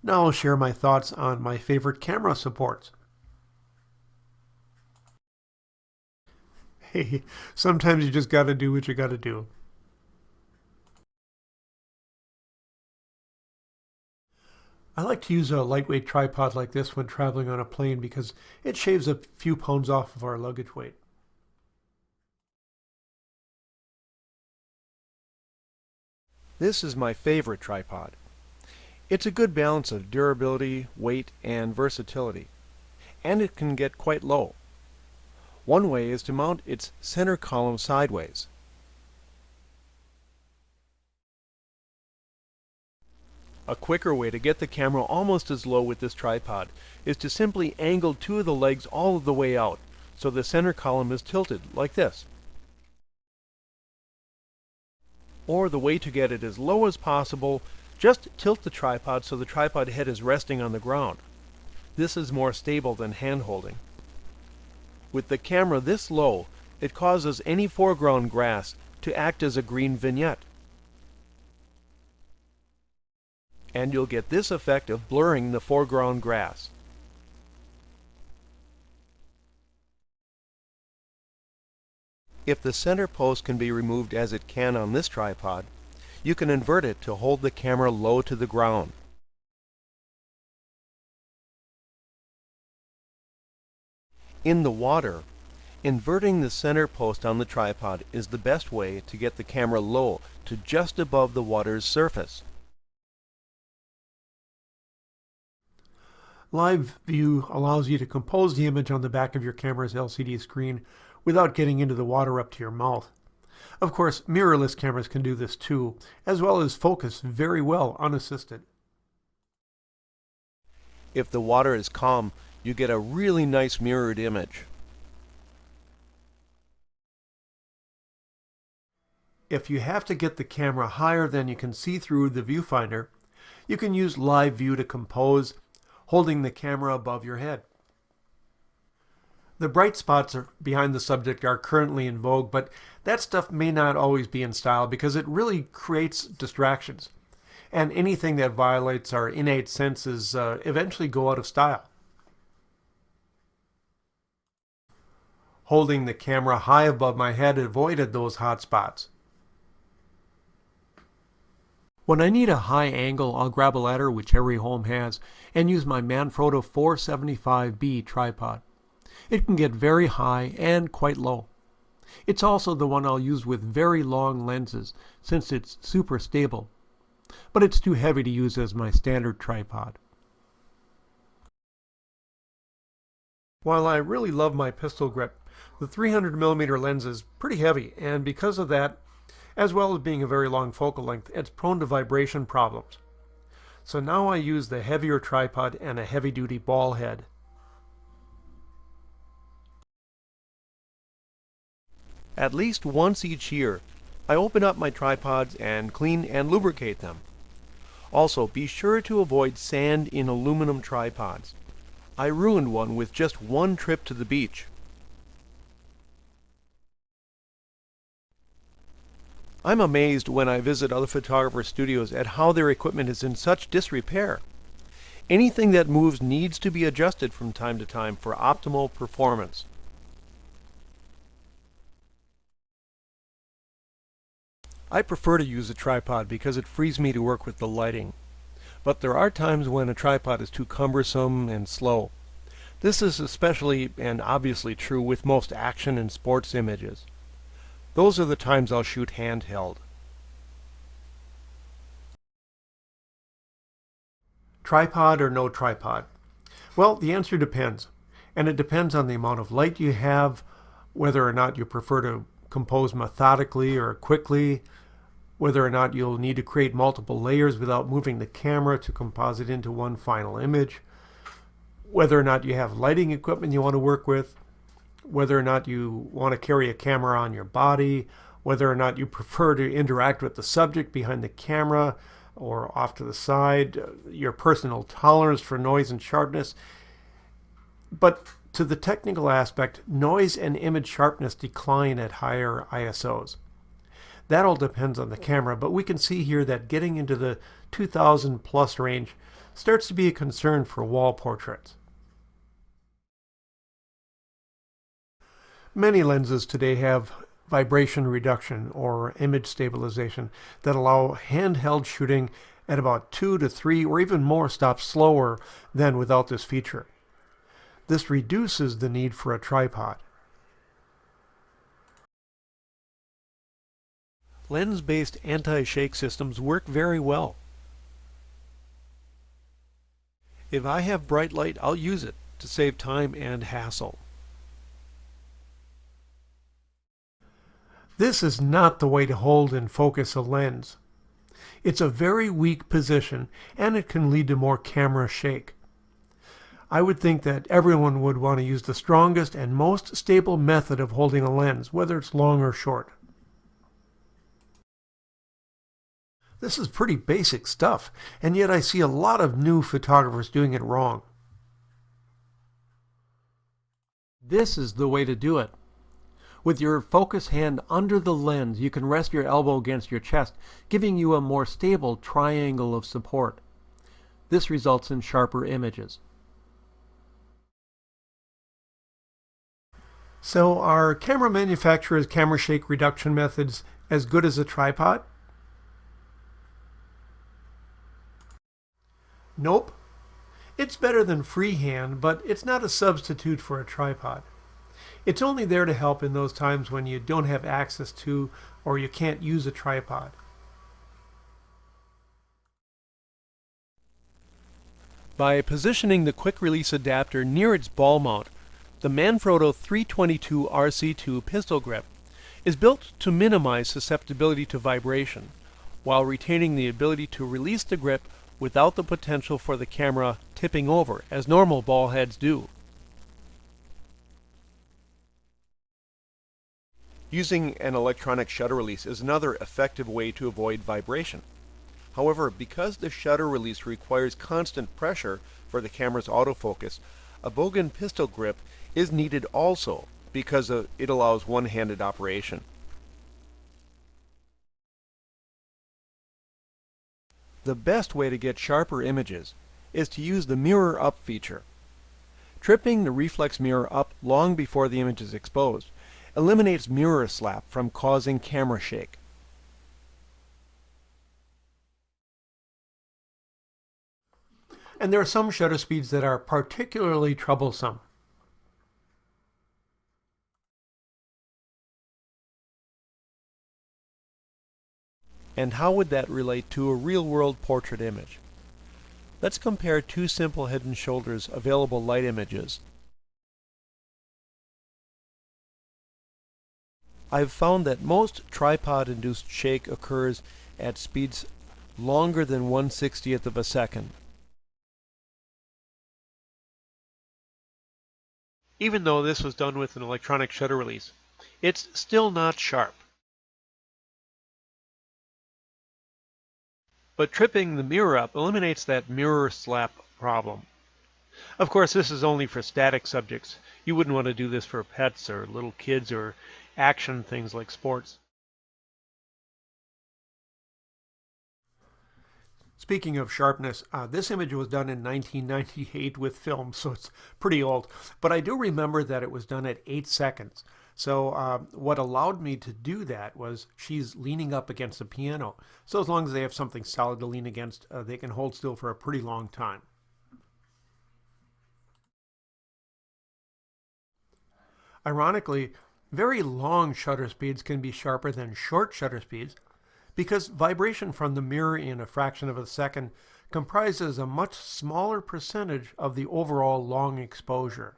Now I'll share my thoughts on my favorite camera supports. Hey, sometimes you just gotta do what you gotta do. I like to use a lightweight tripod like this when traveling on a plane because it shaves a few pounds off of our luggage weight. This is my favorite tripod. It's a good balance of durability, weight, and versatility, and it can get quite low. One way is to mount its center column sideways. A quicker way to get the camera almost as low with this tripod is to simply angle two of the legs all of the way out, so the center column is tilted, like this. Or the way to get it as low as possible, just tilt the tripod so the tripod head is resting on the ground. This is more stable than hand holding. With the camera this low, it causes any foreground grass to act as a green vignette. And you'll get this effect of blurring the foreground grass. If the center post can be removed as it can on this tripod, you can invert it to hold the camera low to the ground. In the water, inverting the center post on the tripod is the best way to get the camera low to just above the water's surface. Live view allows you to compose the image on the back of your camera's LCD screen without getting into the water up to your mouth. Of course, mirrorless cameras can do this too, as well as focus very well unassisted. If the water is calm, you get a really nice mirrored image. If you have to get the camera higher than you can see through the viewfinder, you can use live view to compose, holding the camera above your head. The bright spots behind the subject are currently in vogue, but that stuff may not always be in style because it really creates distractions. And anything that violates our innate senses eventually go out of style. Holding the camera high above my head avoided those hot spots. When I need a high angle, I'll grab a ladder, which every home has, and use my Manfrotto 475B tripod. It can get very high and quite low. It's also the one I'll use with very long lenses, since it's super stable. But it's too heavy to use as my standard tripod. While I really love my pistol grip, the 300mm lens is pretty heavy, and because of that, as well as being a very long focal length, it's prone to vibration problems. So now I use the heavier tripod and a heavy-duty ball head. At least once each year, I open up my tripods and clean and lubricate them. Also, be sure to avoid sand in aluminum tripods. I ruined one with just one trip to the beach. I'm amazed when I visit other photographers' studios at how their equipment is in such disrepair. Anything that moves needs to be adjusted from time to time for optimal performance. I prefer to use a tripod because it frees me to work with the lighting. But there are times when a tripod is too cumbersome and slow. This is especially and obviously true with most action and sports images. Those are the times I'll shoot handheld. Tripod or no tripod? Well, the answer depends. And it depends on the amount of light you have, whether or not you prefer to compose methodically or quickly, whether or not you'll need to create multiple layers without moving the camera to composite into one final image, whether or not you have lighting equipment you want to work with, whether or not you want to carry a camera on your body, whether or not you prefer to interact with the subject behind the camera or off to the side, your personal tolerance for noise and sharpness. But to the technical aspect, noise and image sharpness decline at higher ISOs. That all depends on the camera, but we can see here that getting into the 2000 plus range starts to be a concern for wall portraits. Many lenses today have vibration reduction or image stabilization that allow handheld shooting at about 2 to 3 or even more stops slower than without this feature. This reduces the need for a tripod. Lens-based anti-shake systems work very well. If I have bright light, I'll use it to save time and hassle. This is not the way to hold and focus a lens. It's a very weak position and it can lead to more camera shake. I would think that everyone would want to use the strongest and most stable method of holding a lens, whether it's long or short. This is pretty basic stuff, and yet I see a lot of new photographers doing it wrong. This is the way to do it. With your focus hand under the lens, you can rest your elbow against your chest, giving you a more stable triangle of support. This results in sharper images. So are camera manufacturers' camera shake reduction methods as good as a tripod? Nope. It's better than freehand, but it's not a substitute for a tripod. It's only there to help in those times when you don't have access to or you can't use a tripod. By positioning the quick release adapter near its ball mount, the Manfrotto 322 RC2 pistol grip is built to minimize susceptibility to vibration, while retaining the ability to release the grip without the potential for the camera tipping over, as normal ball heads do. Using an electronic shutter release is another effective way to avoid vibration. However, because the shutter release requires constant pressure for the camera's autofocus, a Bogen pistol grip is needed also because it allows one-handed operation. The best way to get sharper images is to use the mirror up feature. Tripping the reflex mirror up long before the image is exposed eliminates mirror slap from causing camera shake. And there are some shutter speeds that are particularly troublesome. And how would that relate to a real-world portrait image? Let's compare two simple head and shoulders available light images. I've found that most tripod-induced shake occurs at speeds longer than 1/60th of a second. Even though this was done with an electronic shutter release, it's still not sharp. But tripping the mirror up eliminates that mirror slap problem. Of course, this is only for static subjects. You wouldn't want to do this for pets or little kids or action things like sports. Speaking of sharpness, this image was done in 1998 with film, so it's pretty old. But I do remember that it was done at 8 seconds. So what allowed me to do that was she's leaning up against the piano. So as long as they have something solid to lean against, they can hold still for a pretty long time. Ironically, very long shutter speeds can be sharper than short shutter speeds because vibration from the mirror in a fraction of a second comprises a much smaller percentage of the overall long exposure.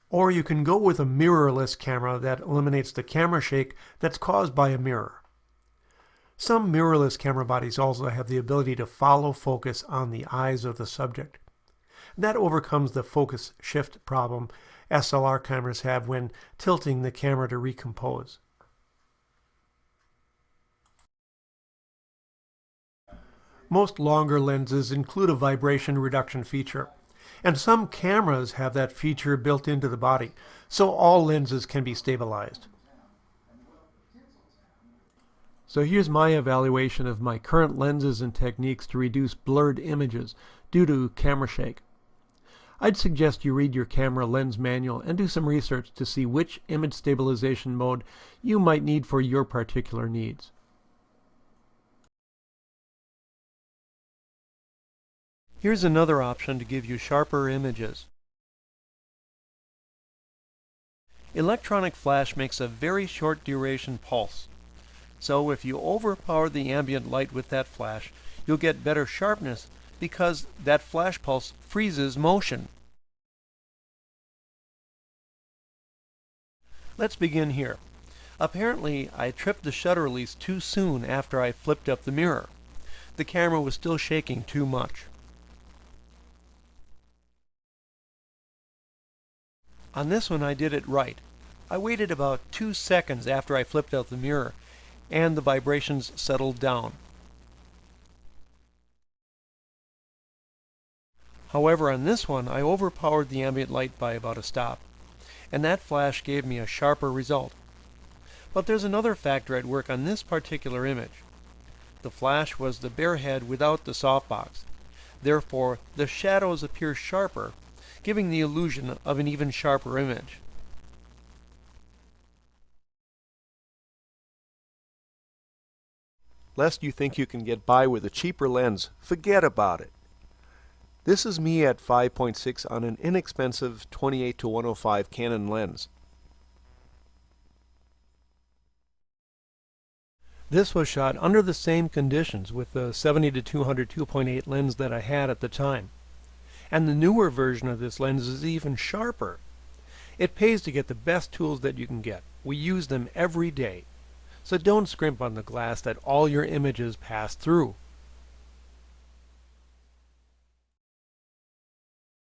Or you can go with a mirrorless camera that eliminates the camera shake that's caused by a mirror. Some mirrorless camera bodies also have the ability to follow focus on the eyes of the subject. That overcomes the focus shift problem SLR cameras have when tilting the camera to recompose. Most longer lenses include a vibration reduction feature, and some cameras have that feature built into the body, so all lenses can be stabilized. So here's my evaluation of my current lenses and techniques to reduce blurred images due to camera shake. I'd suggest you read your camera lens manual and do some research to see which image stabilization mode you might need for your particular needs. Here's another option to give you sharper images. Electronic flash makes a very short duration pulse. So if you overpower the ambient light with that flash, you'll get better sharpness because that flash pulse freezes motion. Let's begin here. Apparently, I tripped the shutter release too soon after I flipped up the mirror. The camera was still shaking too much. On this one I did it right. I waited about 2 seconds after I flipped out the mirror, and the vibrations settled down. However, on this one I overpowered the ambient light by about a stop, and that flash gave me a sharper result. But there's another factor at work on this particular image. The flash was the bare head without the softbox. Therefore, the shadows appear sharper, giving the illusion of an even sharper image. Lest you think you can get by with a cheaper lens, forget about it. This is me at 5.6 on an inexpensive 28-105 Canon lens. This was shot under the same conditions with the 70-200 2.8 lens that I had at the time. And the newer version of this lens is even sharper. It pays to get the best tools that you can get. We use them every day. So don't scrimp on the glass that all your images pass through.